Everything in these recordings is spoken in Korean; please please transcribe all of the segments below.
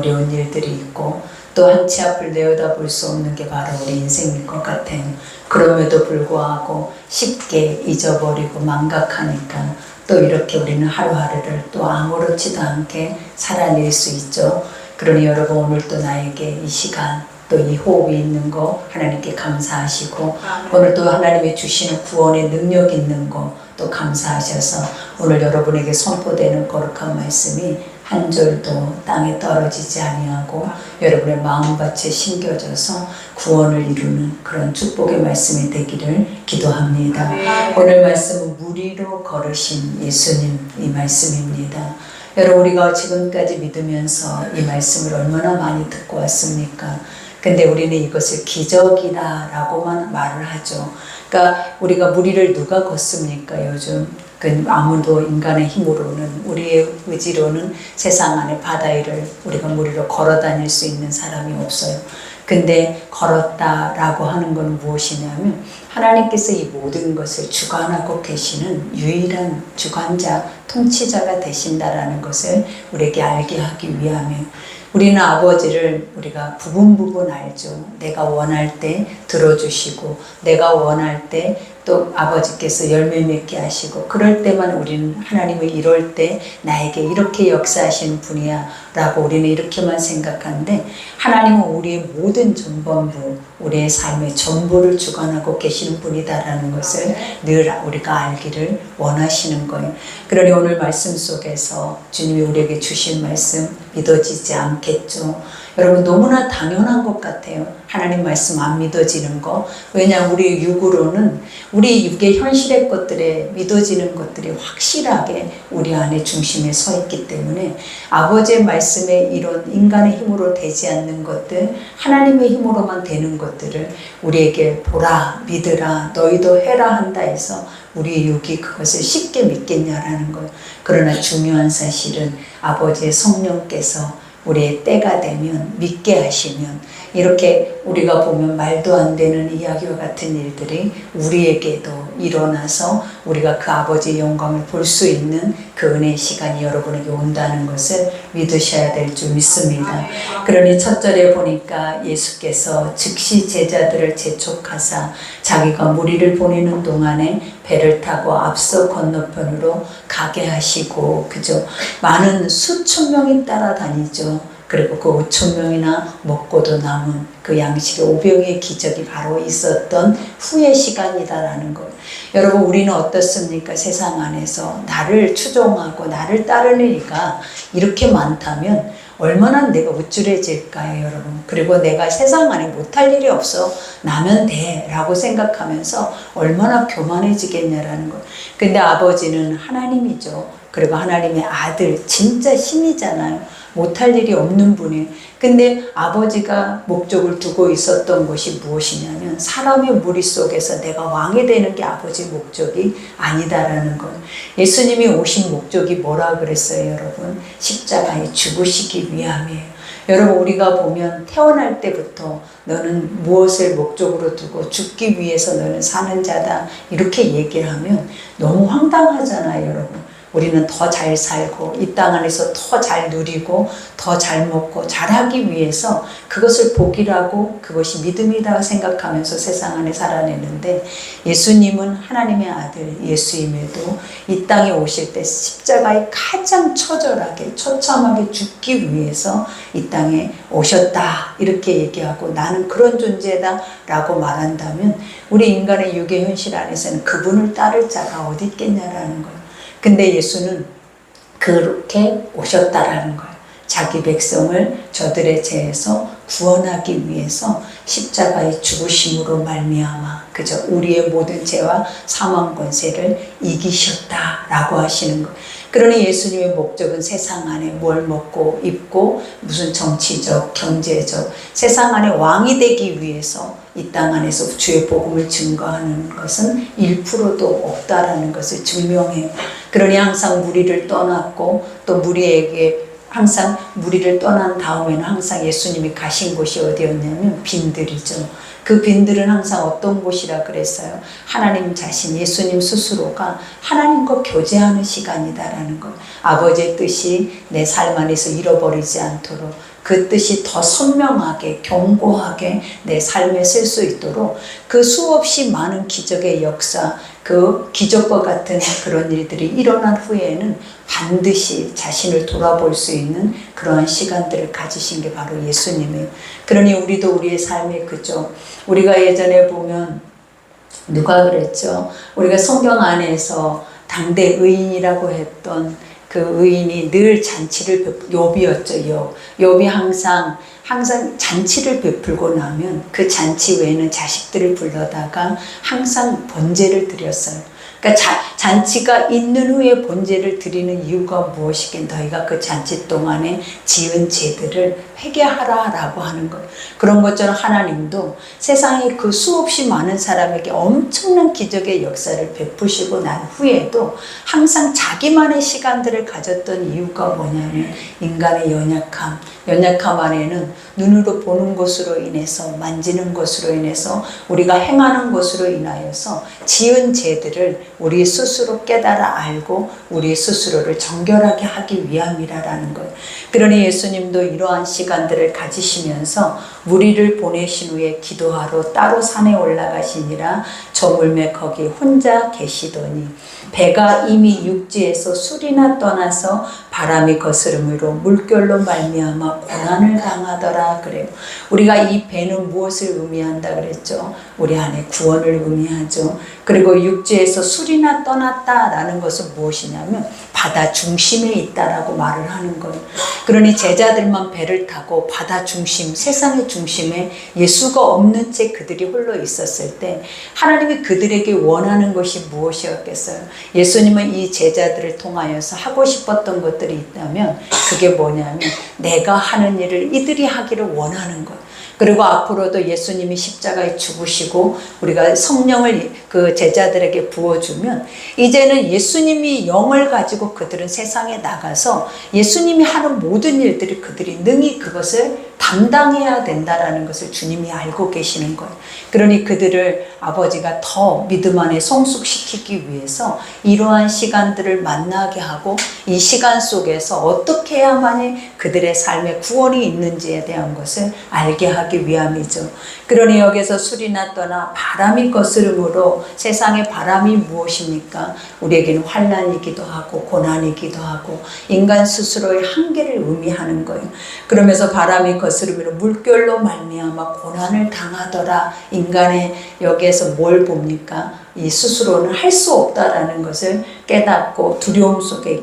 어려운 일들이 있고 또 한 치 앞을 내어다볼 수 없는 게 바로 우리 인생일 것 같아요. 그럼에도 불구하고 쉽게 잊어버리고 망각하니까 또 이렇게 우리는 하루하루를 또 아무렇지도 않게 살아낼 수 있죠. 그러니 여러분 오늘 또 나에게 이 시간 또 이 호흡이 있는 거 하나님께 감사하시고 오늘 또 하나님이 주시는 구원의 능력 있는 거 또 감사하셔서 오늘 여러분에게 선포되는 거룩한 말씀이 한 줄도 땅에 떨어지지 아니하고 여러분의 마음밭에 심겨져서 구원을 이루는 그런 축복의 말씀이 되기를 기도합니다. 오늘 말씀은 무리로 걸으신 예수님 이 말씀입니다. 여러분 우리가 지금까지 믿으면서 이 말씀을 얼마나 많이 듣고 왔습니까? 근데 우리는 이것을 기적이다 라고만 말을 하죠. 그러니까 우리가 무리를 누가 걷습니까 요즘? 아무도 인간의 힘으로는 우리의 의지로는 세상 안에 바다 위를 우리가 무리로 걸어 다닐 수 있는 사람이 없어요. 근데 걸었다라고 하는 건 무엇이냐면 하나님께서 이 모든 것을 주관하고 계시는 유일한 주관자, 통치자가 되신다라는 것을 우리에게 알게 하기 위함이에요. 우리는 아버지를 우리가 부분 알죠. 내가 원할 때 들어주시고 내가 원할 때 또 아버지께서 열매 맺게 하시고 그럴 때만 우리는 하나님을 이럴 때 나에게 이렇게 역사하시는 분이야 라고 우리는 이렇게만 생각하는데 하나님은 우리의 모든 전반부 우리의 삶의 전부를 주관하고 계시는 분이다라는 것을 늘 우리가 알기를 원하시는 거예요. 그러니 오늘 말씀 속에서 주님이 우리에게 주신 말씀 믿어지지 않겠죠. 여러분 너무나 당연한 것 같아요. 하나님 말씀 안 믿어지는 거. 왜냐 우리 육으로는 우리 육의 현실의 것들에 믿어지는 것들이 확실하게 우리 안에 중심에 서 있기 때문에 아버지의 말씀에 이런 인간의 힘으로 되지 않는 것들 하나님의 힘으로만 되는 것들을 우리에게 보라 믿으라 너희도 해라 한다 해서 우리의 육이 그것을 쉽게 믿겠냐라는 거예요. 그러나 중요한 사실은 아버지의 성령께서 우리의 때가 되면 믿게 하시면 이렇게 우리가 보면 말도 안 되는 이야기와 같은 일들이 우리에게도 일어나서 우리가 그 아버지의 영광을 볼 수 있는 그 은혜의 시간이 여러분에게 온다는 것을 믿으셔야 될 줄 믿습니다. 그러니 첫 절에 보니까 예수께서 즉시 제자들을 재촉하사 자기가 무리를 보내는 동안에 배를 타고 앞서 건너편으로 가게 하시고 그죠? 많은 수천 명이 따라다니죠. 그리고 그 5천 명이나 먹고도 남은 그 양식의 오병이의 기적이 바로 있었던 후의 시간이다라는 것. 여러분 우리는 어떻습니까? 세상 안에서 나를 추종하고 나를 따르는 이가 이렇게 많다면 얼마나 내가 우쭐해질까요 여러분. 그리고 내가 세상 안에 못할 일이 없어 나면 돼 라고 생각하면서 얼마나 교만해지겠냐라는 것. 근데 아버지는 하나님이죠. 그리고 하나님의 아들 진짜 신이잖아요. 못할 일이 없는 분이에요. 근데 아버지가 목적을 두고 있었던 것이 무엇이냐면 사람의 무리 속에서 내가 왕이 되는 게 아버지의 목적이 아니다라는 것. 예수님이 오신 목적이 뭐라 그랬어요 여러분? 십자가에 죽으시기 위함이에요. 여러분 우리가 보면 태어날 때부터 너는 무엇을 목적으로 두고 죽기 위해서 너는 사는 자다 이렇게 얘기를 하면 너무 황당하잖아요 여러분. 우리는 더 잘 살고 이 땅 안에서 더 잘 누리고 더 잘 먹고 잘하기 위해서 그것을 복이라고 그것이 믿음이다 생각하면서 세상 안에 살아내는데 예수님은 하나님의 아들 예수임에도 이 땅에 오실 때 십자가에 가장 처절하게 처참하게 죽기 위해서 이 땅에 오셨다 이렇게 얘기하고 나는 그런 존재다 라고 말한다면 우리 인간의 육의 현실 안에서는 그분을 따를 자가 어디 있겠냐라는 거예요. 근데 예수는 그렇게 오셨다라는 거예요. 자기 백성을 저들의 죄에서 구원하기 위해서 십자가의 죽으심으로 말미암아 그저 우리의 모든 죄와 사망 권세를 이기셨다라고 하시는 거예요. 그러니 예수님의 목적은 세상 안에 뭘 먹고 입고 무슨 정치적, 경제적 세상 안에 왕이 되기 위해서 이 땅 안에서 주의 복음을 증거하는 것은 1%도 없다라는 것을 증명해요. 그러니 항상 무리를 떠났고 또 무리에게 항상 무리를 떠난 다음에는 항상 예수님이 가신 곳이 어디였냐면 빈들이죠. 그 빈들은 항상 어떤 곳이라 그랬어요? 하나님 자신, 예수님 스스로가 하나님과 교제하는 시간이다라는 것. 아버지의 뜻이 내 삶 안에서 잃어버리지 않도록 그 뜻이 더 선명하게 견고하게 내 삶에 쓸 수 있도록 그 수없이 많은 기적의 역사, 그 기적과 같은 그런 일들이 일어난 후에는 반드시 자신을 돌아볼 수 있는 그러한 시간들을 가지신 게 바로 예수님이에요. 그러니 우리도 우리의 삶에 그죠. 우리가 예전에 보면 누가 그랬죠? 우리가 성경 안에서 당대 의인이라고 했던 그 의인이 늘 잔치를 욥이었죠. 욥이 항상 잔치를 베풀고 나면 그 잔치 외에는 자식들을 불러다가 항상 번제를 드렸어요. 그러니까 잔치가 있는 후에 번제를 드리는 이유가 무엇이긴 너희가 그 잔치 동안에 지은 죄들을 회개하라라고 하는 거예요. 그런 것처럼 하나님도 세상에 그 수없이 많은 사람에게 엄청난 기적의 역사를 베푸시고 난 후에도 항상 자기만의 시간들을 가졌던 이유가 뭐냐면 인간의 연약함 안에는 눈으로 보는 것으로 인해서 만지는 것으로 인해서 우리가 행하는 것으로 인하여서 지은 죄들을 우리 스스로 깨달아 알고 우리 스스로를 정결하게 하기 위함이라는 거예요. 그러니 예수님도 이러한 시간들을 가지시면서 무리를 보내신 후에 기도하러 따로 산에 올라가시니라 저물매 거기 혼자 계시더니 배가 이미 육지에서 술이나 떠나서 바람이 거스름으로 물결로 말미암아 고난을 당하더라 그래요. 우리가 이 배는 무엇을 의미한다 그랬죠? 우리 안에 구원을 의미하죠. 그리고 육지에서 술이나 떠났다라는 것은 무엇이냐면 바다 중심에 있다라고 말을 하는 거예요. 그러니 제자들만 배를 타고 바다 중심, 세상의 중심에 예수가 없는 채 그들이 홀로 있었을 때 하나님이 그들에게 원하는 것이 무엇이었겠어요? 예수님은 이 제자들을 통하여서 하고 싶었던 것들이 있다면 그게 뭐냐면 내가 하는 일을 이들이 하기를 원하는 거예요. 그리고 앞으로도 예수님이 십자가에 죽으시고 우리가 성령을 그 제자들에게 부어주면 이제는 예수님이 영을 가지고 그들은 세상에 나가서 예수님이 하는 모든 일들이 그들이 능히 그것을 담당해야 된다라는 것을 주님이 알고 계시는 거예요. 그러니 그들을 아버지가 더 믿음 안에 성숙시키기 위해서 이러한 시간들을 만나게 하고 이 시간 속에서 어떻게 해야만이 그들의 삶에 구원이 있는지에 대한 것을 알게 하기 위함이죠. 그러니 여기서 술이나 떠나 바람이 거스름으로 세상의 바람이 무엇입니까? 우리에게는 환난이기도 하고 고난이기도 하고 인간 스스로의 한계를 의미하는 거예요. 그러면서 바람이 거스름으로 물결로 말미암아 고난을 당하더라. 인간의 여기에서 뭘 봅니까? 이 스스로는 할 수 없다라는 것을 깨닫고 두려움 속에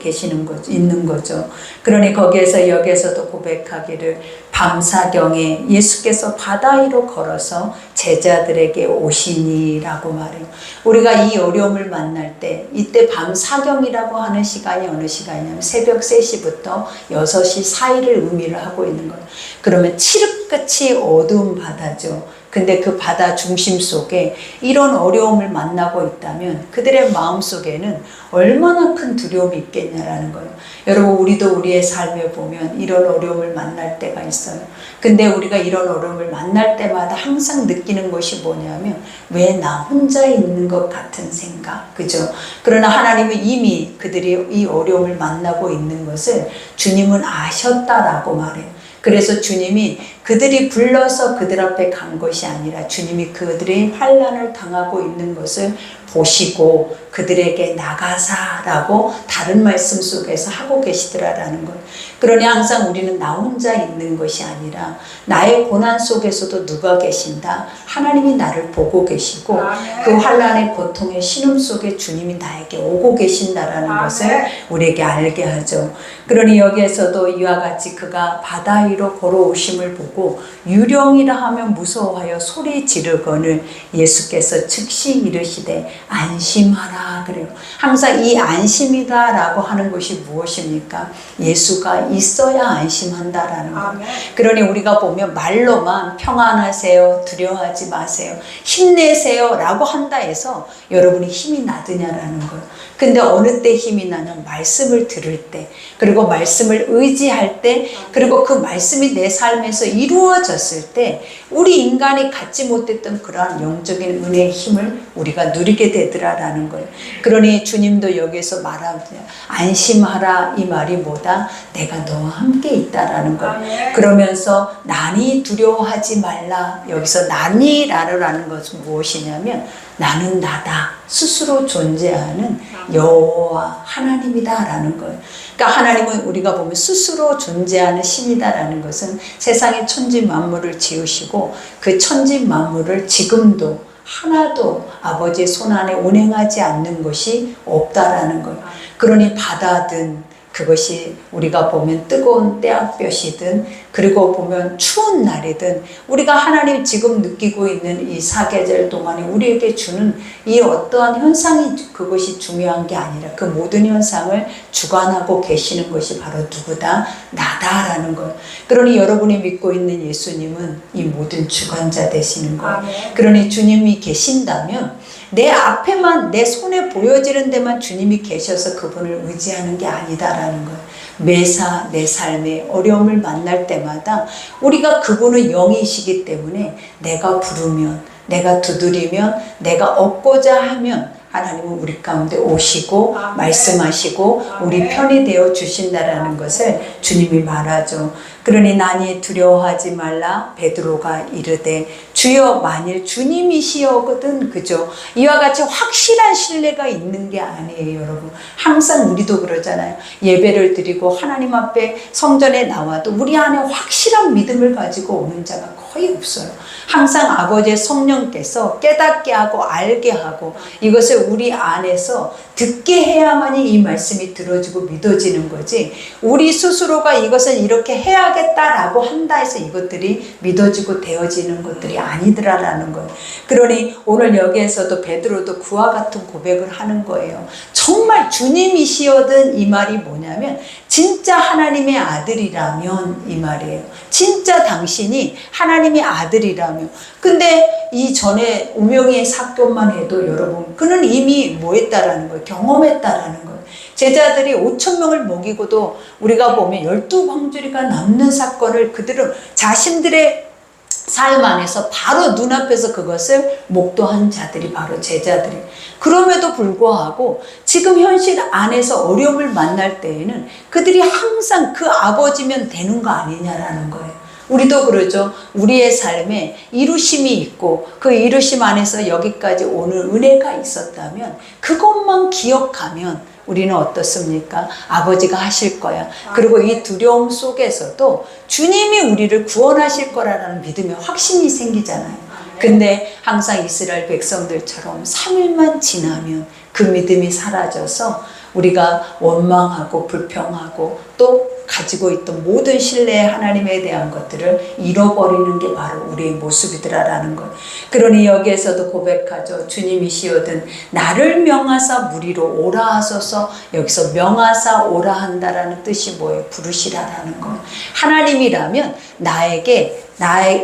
있는 거죠. 그러니 거기에서 여기에서도 고백하기를 밤사경에 예수께서 바다 위로 걸어서 제자들에게 오시니라고 말해요. 우리가 이 어려움을 만날 때 이때 밤사경이라고 하는 시간이 어느 시간이냐면 새벽 3시부터 6시 사이를 의미를 하고 있는 거예요. 그러면 칠흑같이 어두운 바다죠. 근데 그 바다 중심 속에 이런 어려움을 만나고 있다면 그들의 마음속에는 얼마나 큰 두려움이 있겠냐라는 거예요. 여러분 우리도 우리의 삶에 보면 이런 어려움을 만날 때가 있어요. 근데 우리가 이런 어려움을 만날 때마다 항상 느끼는 것이 뭐냐면 왜 나 혼자 있는 것 같은 생각, 그죠? 그러나 하나님은 이미 그들이 이 어려움을 만나고 있는 것을 주님은 아셨다라고 말해요. 그래서 주님이 그들이 불러서 그들 앞에 간 것이 아니라 주님이 그들의 환난을 당하고 있는 것을 보시고 그들에게 나가사라고 다른 말씀 속에서 하고 계시더라라는 것. 그러니 항상 우리는 나 혼자 있는 것이 아니라 나의 고난 속에서도 누가 계신다? 하나님이 나를 보고 계시고 그 환난의 고통의 신음 속에 주님이 나에게 오고 계신다라는 것을 우리에게 알게 하죠. 그러니 여기에서도 이와 같이 그가 바다 위로 걸어오심을 보고 유령이라 하면 무서워하여 소리 지르거늘 예수께서 즉시 이르시되 안심하라 그래요. 항상 이 안심이다라고 하는 것이 무엇입니까? 예수가 있어야 안심한다라는 것. 그러니 우리가 보면 말로만 평안하세요, 두려워하지 마세요, 힘내세요 라고 한다 해서 여러분이 힘이 나드냐라는 거예요. 근데 어느 때 힘이 나냐? 말씀을 들을 때, 그리고 말씀을 의지할 때, 그리고 그 말씀이 내 삶에서 이루어졌을 때 우리 인간이 갖지 못했던 그러한 영적인 은혜의 힘을 우리가 누리게 되더라라는 거예요. 그러니 주님도 여기에서 말하면 안심하라 이 말이 뭐다? 내가 너와 함께 있다라는 거예요. 그러면서 난이 두려워하지 말라. 여기서 난이라는 것은 무엇이냐면 나는 나다. 스스로 존재하는 여호와 하나님이다라는 거예요. 그러니까 하나님은 우리가 보면 스스로 존재하는 신이다라는 것은 세상의 천지 만물을 지으시고 그 천지 만물을 지금도 하나도 아버지의 손 안에 운행하지 않는 것이 없다라는 거예요. 그러니 바다든 그것이 우리가 보면 뜨거운 때앗볕이든 그리고 보면 추운 날이든 우리가 하나님 지금 느끼고 있는 이 사계절 동안에 우리에게 주는 이 어떠한 현상이 그것이 중요한 게 아니라 그 모든 현상을 주관하고 계시는 것이 바로 누구다? 나다라는 거예요. 그러니 여러분이 믿고 있는 예수님은 이 모든 주관자 되시는 거예요. 그러니 주님이 계신다면 내 앞에만 내 손에 보여지는 데만 주님이 계셔서 그분을 의지하는 게 아니다라는 거예요. 매사 내 삶에 어려움을 만날 때마다 우리가 그분은 영이시기 때문에 내가 부르면, 내가 두드리면, 내가 얻고자 하면 하나님은 우리 가운데 오시고 말씀하시고 우리 편이 되어 주신다라는 것을 주님이 말하죠. 그러니 난이 두려워하지 말라. 베드로가 이르되 주여 만일 주님이시여거든. 그죠? 이와 같이 확실한 신뢰가 있는 게 아니에요, 여러분. 항상 우리도 그러잖아요. 예배를 드리고 하나님 앞에 성전에 나와도 우리 안에 확실한 믿음을 가지고 오는 자가 거의 없어요. 항상 아버지의 성령께서 깨닫게 하고 알게 하고 이것을 우리 안에서 듣게 해야만이 이 말씀이 들어지고 믿어지는 거지, 우리 스스로가 이것을 이렇게 해야겠다라고 한다 해서 이것들이 믿어지고 되어지는 것들이 아니더라라는 거예요. 그러니 오늘 여기에서도 베드로도 그와 같은 고백을 하는 거예요. 정말 주님이시여든 이 말이 뭐냐면 진짜 하나님의 아들이라면 이 말이에요. 진짜 당신이 하나님의 아들이라면. 근데 이 전에 우명의 사건만 해도 여러분 그는 이미 뭐 했다라는 거예요? 경험했다라는 거예요. 제자들이 5,000명을 먹이고도 우리가 보면 12광주리가 남는 사건을 그들은 자신들의 삶 안에서 바로 눈앞에서 그것을 목도한 자들이 바로 제자들이. 그럼에도 불구하고 지금 현실 안에서 어려움을 만날 때에는 그들이 항상 그 아버지면 되는 거 아니냐라는 거예요. 우리도 그러죠. 우리의 삶에 이루심이 있고 그 이루심 안에서 여기까지 오는 은혜가 있었다면 그것만 기억하면 우리는 어떻습니까? 아버지가 하실 거야. 그리고 이 두려움 속에서도 주님이 우리를 구원하실 거라는 믿음의 확신이 생기잖아요. 근데 항상 이스라엘 백성들처럼 3일만 지나면 그 믿음이 사라져서 우리가 원망하고 불평하고 또 가지고 있던 모든 신뢰의 하나님에 대한 것들을 잃어버리는 게 바로 우리의 모습이더라라는 것. 그러니 여기에서도 고백하죠. 주님이시여든 나를 명하사 무리로 오라 하소서. 여기서 명하사 오라 한다라는 뜻이 뭐예요? 부르시라라는 것. 하나님이라면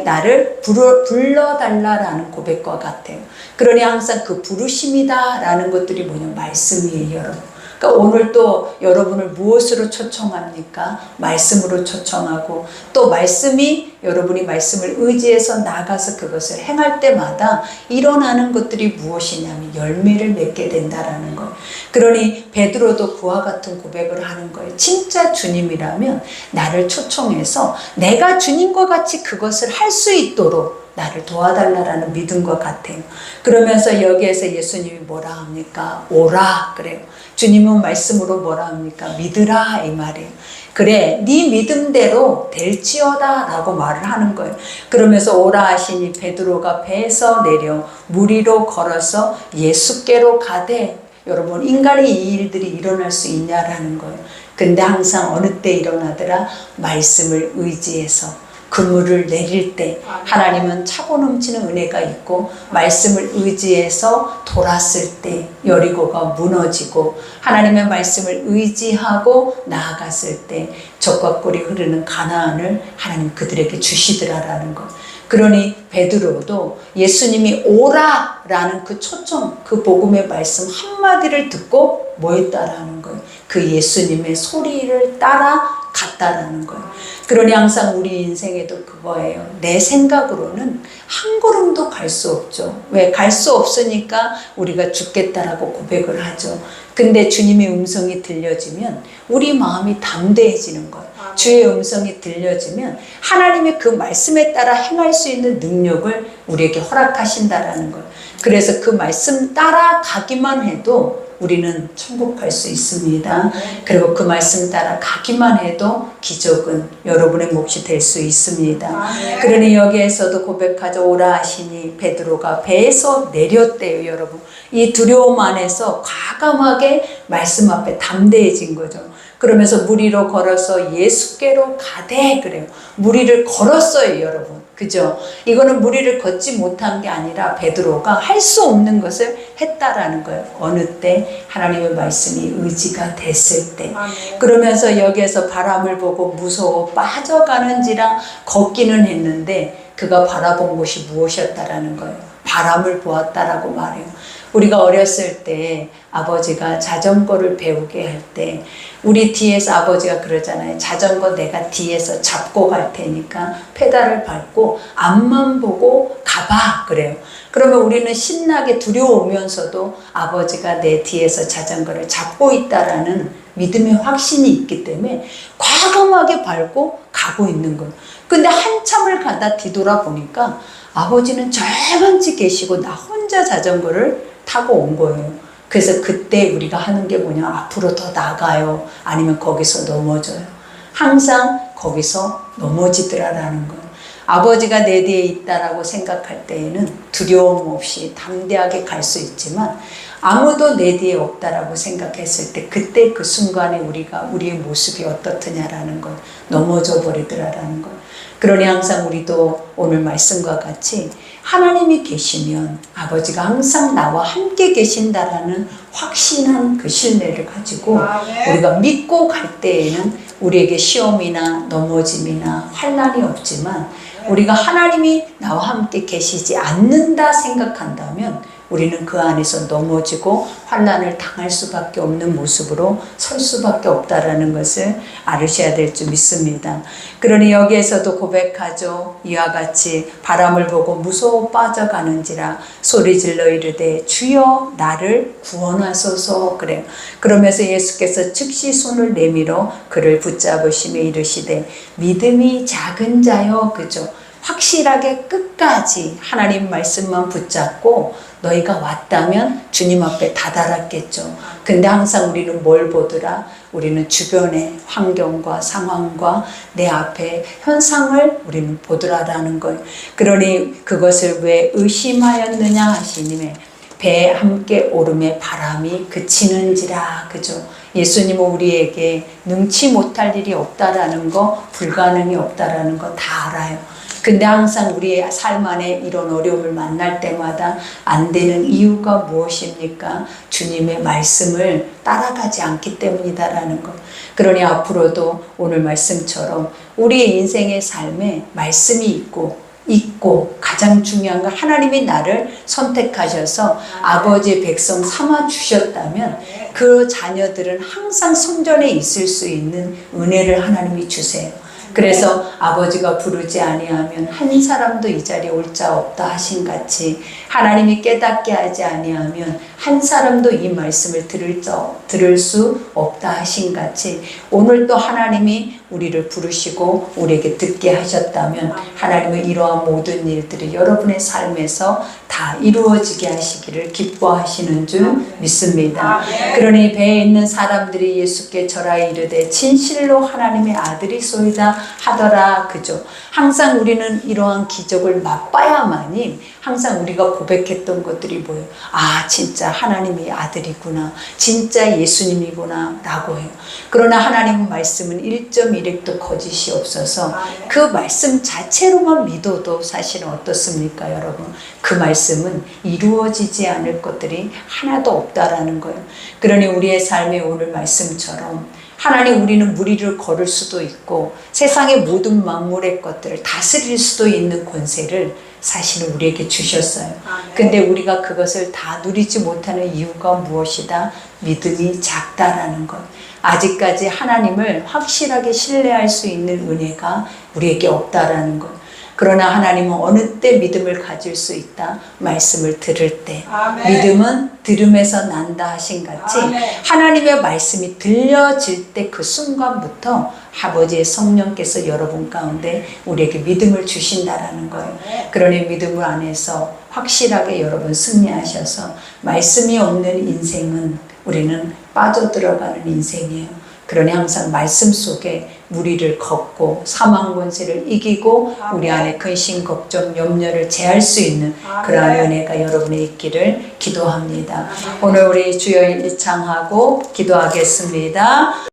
나를 불러달라라는 고백과 같아요. 그러니 항상 그 부르심이다라는 것들이 뭐냐? 말씀이에요, 여러분. 그러니까 오늘 또 여러분을 무엇으로 초청합니까? 말씀으로 초청하고 또 말씀이 여러분이 말씀을 의지해서 나가서 그것을 행할 때마다 일어나는 것들이 무엇이냐면 열매를 맺게 된다라는 거예요. 그러니 베드로도 그와 같은 고백을 하는 거예요. 진짜 주님이라면 나를 초청해서 내가 주님과 같이 그것을 할 수 있도록 나를 도와달라는 믿음과 같아요. 그러면서 여기에서 예수님이 뭐라 합니까? 오라 그래요. 주님은 말씀으로 뭐라 합니까? 믿으라 이 말이에요. 그래 네 믿음대로 될지어다 라고 말을 하는 거예요. 그러면서 오라 하시니 베드로가 배에서 내려 물 위로 걸어서 예수께로 가되. 여러분 인간이 이 일들이 일어날 수 있냐라는 거예요. 근데 항상 어느 때 일어나더라? 말씀을 의지해서 그물을 내릴 때 하나님은 차고 넘치는 은혜가 있고 말씀을 의지해서 돌았을 때 여리고가 무너지고 하나님의 말씀을 의지하고 나아갔을 때 적과 꿀이 흐르는 가나안을 하나님 그들에게 주시더라라는 것. 그러니 베드로도 예수님이 오라라는 그 초청, 그 복음의 말씀 한마디를 듣고 뭐 했다라는 거예요. 그 예수님의 소리를 따라갔다라는 거예요. 그러니 항상 우리 인생에도 그거예요. 내 생각으로는 한 걸음도 갈 수 없죠. 왜? 갈 수 없으니까 우리가 죽겠다라고 고백을 하죠. 근데 주님의 음성이 들려지면 우리 마음이 담대해지는 거예요. 주의 음성이 들려지면 하나님의 그 말씀에 따라 행할 수 있는 능력을 우리에게 허락하신다라는 거예요. 그래서 그 말씀 따라가기만 해도 우리는 천국 갈 수 있습니다. 그리고 그 말씀 따라 가기만 해도 기적은 여러분의 몫이 될 수 있습니다. 그러니 여기에서도 고백하죠. 오라 하시니 베드로가 배에서 내렸대요. 여러분, 이 두려움 안에서 과감하게 말씀 앞에 담대해진 거죠. 그러면서 물 위로 걸어서 예수께로 가되 그래요. 물 위를 걸었어요, 여러분. 그죠? 이거는 물 위를 걷지 못한 게 아니라 베드로가 할 수 없는 것을 했다라는 거예요. 어느 때 하나님의 말씀이 의지가 됐을 때. 그러면서 여기에서 바람을 보고 무서워 빠져가는지라 걷기는 했는데 그가 바라본 곳이 무엇이었다라는 거예요. 바람을 보았다라고 말해요. 우리가 어렸을 때 아버지가 자전거를 배우게 할 때 우리 뒤에서 아버지가 그러잖아요. 자전거 내가 뒤에서 잡고 갈 테니까 페달을 밟고 앞만 보고 가봐 그래요. 그러면 우리는 신나게 두려우면서도 아버지가 내 뒤에서 자전거를 잡고 있다라는 믿음의 확신이 있기 때문에 과감하게 밟고 가고 있는 거예요. 근데 한참을 가다 뒤돌아보니까 아버지는 저먼지 계시고 나 혼자 자전거를 타고 온 거예요. 그래서 그때 우리가 하는 게 뭐냐, 앞으로 더 나가요, 아니면 거기서 넘어져요. 항상 거기서 넘어지더라라는 거예요. 아버지가 내 뒤에 있다라고 생각할 때에는 두려움 없이 담대하게 갈 수 있지만 아무도 내 뒤에 없다라고 생각했을 때 그때 그 순간에 우리의 모습이 어떻느냐라는 걸 넘어져 버리더라라는 걸. 그러니 항상 우리도 오늘 말씀과 같이 하나님이 계시면 아버지가 항상 나와 함께 계신다라는 확신한 그 신뢰를 가지고 우리가 믿고 갈 때에는 우리에게 시험이나 넘어짐이나 환난이 없지만 우리가 하나님이 나와 함께 계시지 않는다 생각한다면 우리는 그 안에서 넘어지고 환난을 당할 수밖에 없는 모습으로 설 수밖에 없다라는 것을 알으셔야 될 줄 믿습니다. 그러니 여기에서도 고백하죠. 이와 같이 바람을 보고 무서워 빠져가는지라 소리질러 이르되 주여 나를 구원하소서 그래요. 그러면서 예수께서 즉시 손을 내밀어 그를 붙잡으시며 이르시되 믿음이 작은 자여 그죠. 확실하게 끝까지 하나님 말씀만 붙잡고 너희가 왔다면 주님 앞에 다다랐겠죠. 근데 항상 우리는 뭘 보더라? 우리는 주변의 환경과 상황과 내 앞에 현상을 우리는 보더라라는 거예요. 그러니 그것을 왜 의심하였느냐 하시니 배에 함께 오름에 바람이 그치는지라 그죠. 예수님은 우리에게 능치 못할 일이 없다라는 거, 불가능이 없다라는 거 다 알아요. 근데 항상 우리의 삶 안에 이런 어려움을 만날 때마다 안 되는 이유가 무엇입니까? 주님의 말씀을 따라가지 않기 때문이다라는 것. 그러니 앞으로도 오늘 말씀처럼 우리의 인생의 삶에 말씀이 있고 가장 중요한 건 하나님이 나를 선택하셔서 아버지의 백성 삼아 주셨다면 그 자녀들은 항상 성전에 있을 수 있는 은혜를 하나님이 주세요. 그래서 아버지가 부르지 아니하면 한 사람도 이 자리에 올 자 없다 하신 같이 하나님이 깨닫게 하지 아니하면 한 사람도 이 말씀을 들을 수 없다 하신 같이 오늘 또 하나님이 우리를 부르시고 우리에게 듣게 하셨다면 하나님의 이러한 모든 일들이 여러분의 삶에서 다 이루어지게 하시기를 기뻐하시는 줄 믿습니다. 그러니 배에 있는 사람들이 예수께 절하 이르되 진실로 하나님의 아들이소이다 하더라 그죠. 항상 우리는 이러한 기적을 맛봐야만이 항상 우리가 고백했던 것들이 뭐예요? 아 진짜 진짜 하나님의 아들이구나, 진짜 예수님이구나 라고 해요. 그러나 하나님 말씀은 1.1핵도 거짓이 없어서 그 말씀 자체로만 믿어도 사실은 어떻습니까 여러분? 그 말씀은 이루어지지 않을 것들이 하나도 없다라는 거예요. 그러니 우리의 삶의 오늘 말씀처럼 하나님, 우리는 무리를 걸을 수도 있고 세상의 모든 만물의 것들을 다스릴 수도 있는 권세를 사실은 우리에게 주셨어요. 근데 우리가 그것을 다 누리지 못하는 이유가 무엇이다? 믿음이 작다라는 것. 아직까지 하나님을 확실하게 신뢰할 수 있는 은혜가 우리에게 없다라는 것. 그러나 하나님은 어느 때 믿음을 가질 수 있다? 말씀을 들을 때. 아멘. 믿음은 들음에서 난다 하신 같이 아멘. 하나님의 말씀이 들려질 때 그 순간부터 아버지의 성령께서 여러분 가운데 우리에게 믿음을 주신다라는 거예요. 그러니 믿음을 안에서 확실하게 여러분 승리하셔서 말씀이 없는 인생은 우리는 빠져들어가는 인생이에요. 그러니 항상 말씀 속에 무리를 걷고 사망 권세를 이기고 우리 안에 근심, 걱정, 염려를 제할 수 있는 그러한 은혜가 여러분의 있기를 기도합니다. 오늘 우리 주여 일창하고 기도하겠습니다.